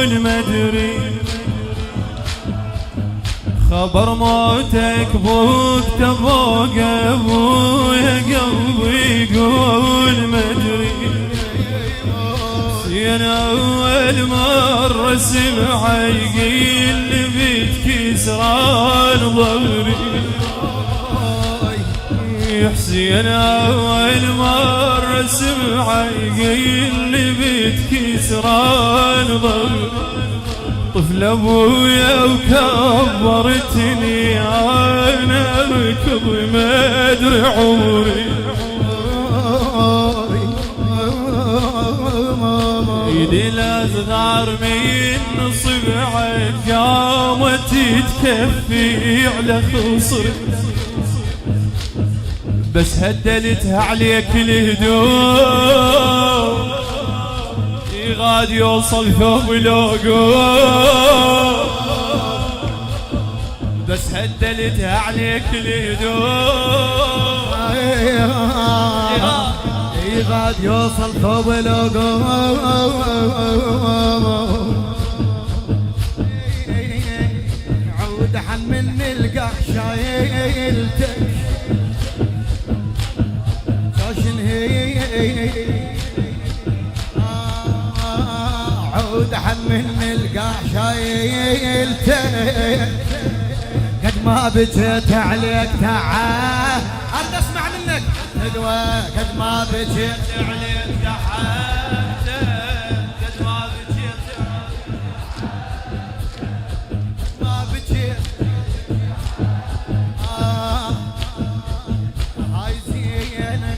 يقول مدري خبر موتك بوك تبوك ابويا قلبي يقول مدري انا اول مرة سمع يقيل بتكسران ظهري يا حسين اول مرة سمع يقيل بتكسران ظهري طفل ابويا وكبرتني انا بكبر ما ادري عمري ايدي الاصغر من صبعك قامت تكفي على خصري بس هدلتها عليك الهدوم غاد يوصل ثوب لوقوم بس هدلتها عليك الهدوم غاد يوصل ثوب لوقوم عود حن من القح شايلتك شاشن هي عود حن من القح شايلتك قد ما بجيت عليك تعال ارد اسمع منك قد ما بجيت عليك تحت